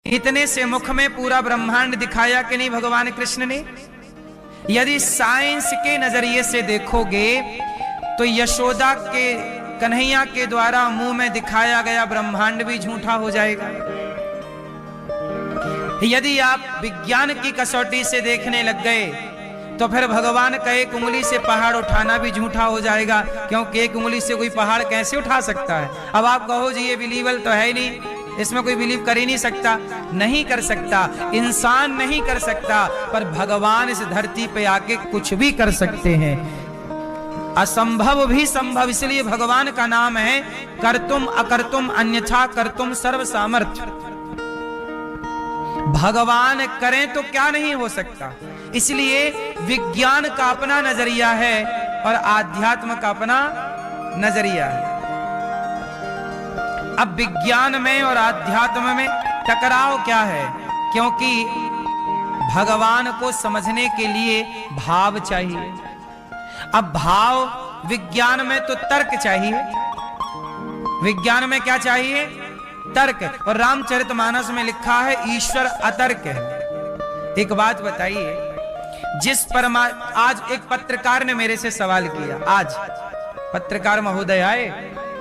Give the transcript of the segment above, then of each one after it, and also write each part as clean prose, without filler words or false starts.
इतने से मुख में पूरा ब्रह्मांड दिखाया कि नहीं भगवान कृष्ण ने। यदि साइंस के नजरिए से देखोगे तो यशोदा के कन्हैया के द्वारा मुंह में दिखाया गया ब्रह्मांड भी झूठा हो जाएगा। यदि आप विज्ञान की कसौटी से देखने लग गए तो फिर भगवान का एक उंगली से पहाड़ उठाना भी झूठा हो जाएगा, क्योंकि एक उंगली से कोई पहाड़ कैसे उठा सकता है। अब आप कहो जी ये बिलीवल तो है ही नहीं, इसमें कोई बिलीव कर ही नहीं सकता। नहीं कर सकता, इंसान नहीं कर सकता, पर भगवान इस धरती पे आके कुछ भी कर सकते हैं। असंभव भी संभव, इसलिए भगवान का नाम है कर्तुम अकर्तुम अन्यथा कर्तुम सर्व सामर्थ्य। भगवान करें तो क्या नहीं हो सकता। इसलिए विज्ञान का अपना नजरिया है और आध्यात्म का अपना नजरिया है। अब विज्ञान में और आध्यात्म में टकराव क्या है? क्योंकि भगवान को समझने के लिए भाव चाहिए। अब भाव विज्ञान में तो तर्क चाहिए। विज्ञान में क्या चाहिए? तर्क। और रामचरितमानस में लिखा है ईश्वर अतर्क है। एक बात बताइए, आज एक पत्रकार ने मेरे से सवाल किया। आज पत्रकार महोदय आए,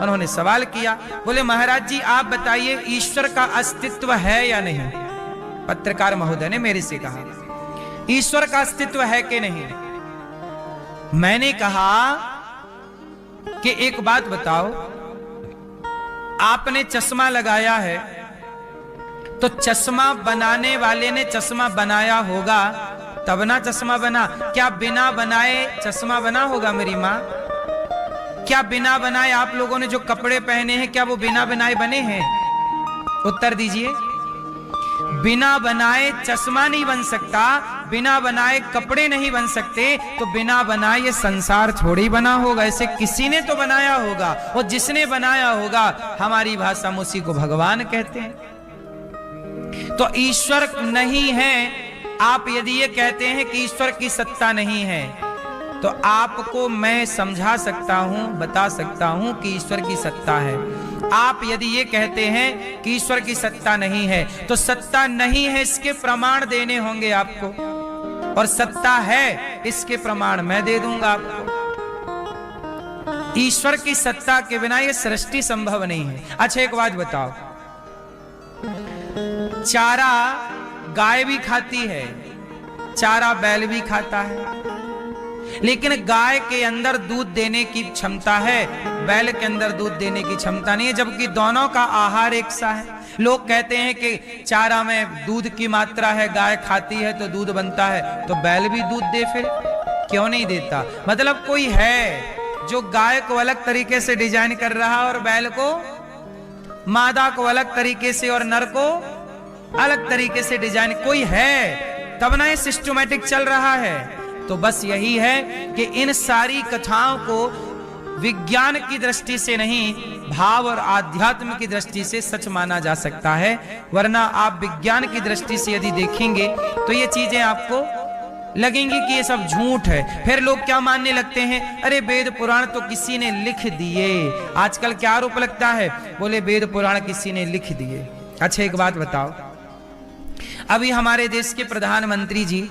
उन्होंने सवाल किया, बोले महाराज जी आप बताइए ईश्वर का अस्तित्व है या नहीं। पत्रकार महोदय ने मेरे से कहा ईश्वर का अस्तित्व है कि नहीं। मैंने कहा कि एक बात बताओ, आपने चश्मा लगाया है तो चश्मा बनाने वाले ने चश्मा बनाया होगा तब ना चश्मा बना। क्या बिना बनाए चश्मा बना होगा मेरी माँ? क्या बिना बनाए आप लोगों ने जो कपड़े पहने हैं क्या वो बिना बनाए बने हैं? उत्तर दीजिए। बिना बनाए चश्मा नहीं बन सकता, बिना बनाए कपड़े नहीं बन सकते, तो बिना बनाए ये संसार थोड़ी बना होगा। ऐसे किसी ने तो बनाया होगा, और जिसने बनाया होगा हमारी भाषा में उसी को भगवान कहते हैं। तो ईश्वर नहीं है। आप यदि ये कहते हैं कि ईश्वर की सत्ता नहीं है तो आपको मैं समझा सकता हूं, बता सकता हूं कि ईश्वर की सत्ता है। आप यदि ये कहते हैं कि ईश्वर की सत्ता नहीं है तो सत्ता नहीं है इसके प्रमाण देने होंगे आपको, और सत्ता है इसके प्रमाण मैं दे दूंगा आपको। ईश्वर की सत्ता के बिना ये सृष्टि संभव नहीं है। अच्छा एक बात बताओ, चारा गाय भी खाती है, चारा बैल भी खाता है, लेकिन गाय के अंदर दूध देने की क्षमता है, बैल के अंदर दूध देने की क्षमता नहीं है, जबकि दोनों का आहार एक सा है। लोग कहते हैं कि चारा में दूध की मात्रा है, गाय खाती है तो दूध बनता है, तो बैल भी दूध दे, फिर क्यों नहीं देता? मतलब कोई है जो गाय को अलग तरीके से डिजाइन कर रहा है और बैल को, मादा को अलग तरीके से और नर को अलग तरीके से डिजाइन, कोई है तब ना ये सिस्टमैटिक चल रहा है। तो बस यही है कि इन सारी कथाओं को विज्ञान की दृष्टि से नहीं, भाव और आध्यात्म की दृष्टि से सच माना जा सकता है। वरना आप विज्ञान की दृष्टि से यदि देखेंगे तो ये चीजें आपको लगेंगी कि ये सब झूठ है। फिर लोग क्या मानने लगते हैं, अरे वेद पुराण तो किसी ने लिख दिए। आजकल क्या आरोप लगता है, बोले वेद पुराण किसी ने लिख दिए। अच्छा एक बात बताओ, अभी हमारे देश के प्रधानमंत्री जी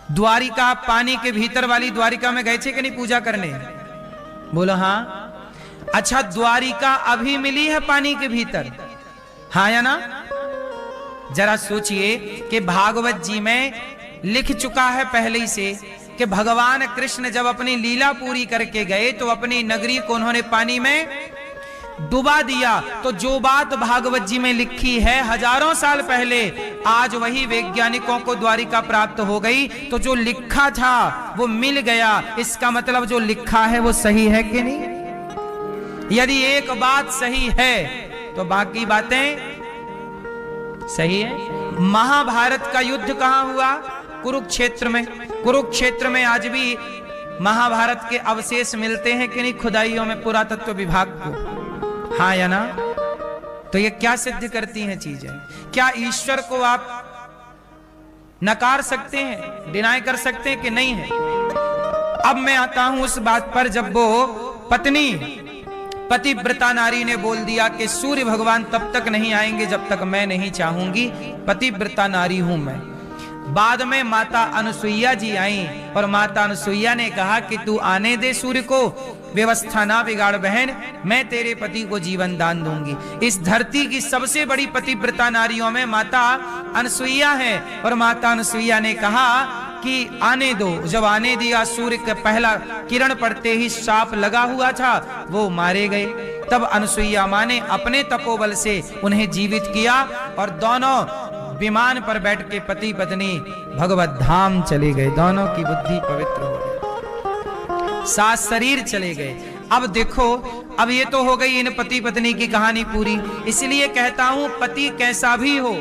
द्वारिका, पानी के भीतर वाली द्वारिका में गए थे कि नहीं पूजा करने? बोलो हाँ। अच्छा द्वारिका अभी मिली है पानी के भीतर, हाँ या ना? जरा सोचिए कि भागवत जी में लिख चुका है पहले ही से कि भगवान कृष्ण जब अपनी लीला पूरी करके गए तो अपनी नगरी को उन्होंने पानी में डुबा दिया। तो जो बात भागवत जी में लिखी है हजारों साल पहले, आज वही वैज्ञानिकों को द्वारिका प्राप्त हो गई। तो जो लिखा था वो मिल गया, इसका मतलब जो लिखा है वो सही है कि नहीं? यदि एक बात सही है तो बाकी बातें सही है। महाभारत का युद्ध कहां हुआ? कुरुक्षेत्र में। कुरुक्षेत्र में आज भी महाभारत के अवशेष मिलते हैं कि नहीं खुदाइयों में, पुरातत्व विभाग को, हाँ या ना? तो ये क्या सिद्ध करती हैं चीजें? क्या ईश्वर को आप नकार सकते हैं, डिनाई कर सकते हैं कि नहीं है? अब मैं आता हूं उस बात पर जब वो पत्नी पतिव्रता नारी ने बोल दिया कि सूर्य भगवान तब तक नहीं आएंगे जब तक मैं नहीं चाहूंगी, पतिव्रता नारी हूं मैं। बाद में माता अनुसुईया जी आई और माता अनुसुईया ने कहा कि तू आने दे सूर्य को, व्यवस्था ना बिगाड़ बहन, मैं तेरे पति को जीवन दान दूंगी। इस धरती की सबसे बड़ी पतिव्रता नारियों में माता अनुसुईया है और माता अनुसुईया ने कहा कि आने दो। जब आने दिया, सूर्य का पहला किरण पड़ते ही सांप लगा हुआ था, वो मारे गए। तब अनुसुईया मां ने अपने तपोबल से उन्हें जीवित किया और दोनों विमान पर बैठ के पति पत्नी भगवत धाम चले गए। दोनों की बुद्धि पवित्र हो गई, सात शरीर चले गए। अब देखो, अब ये तो हो गई इन पति पत्नी की कहानी पूरी। इसलिए कहता हूं, पति कैसा भी हो,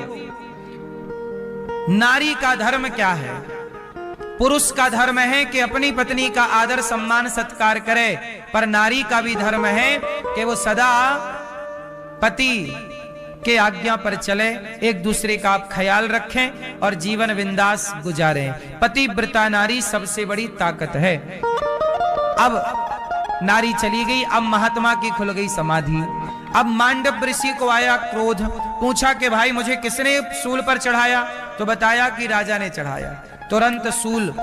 नारी का धर्म क्या है? पुरुष का धर्म है कि अपनी पत्नी का आदर सम्मान सत्कार करे, पर नारी का भी धर्म है कि वो सदा पति के आज्ञा पर चले, एक दूसरे का आप ख्याल रखें और जीवन बिंदास गुजारें। पतिव्रता नारी सबसे बड़ी ताकत है। अब नारी चली गई, अब महात्मा की खुल गई समाधि। अब मांडव ऋषि को आया क्रोध, पूछा कि भाई मुझे किसने सूल पर चढ़ाया? तो बताया कि राजा ने चढ़ाया। तुरंत सूल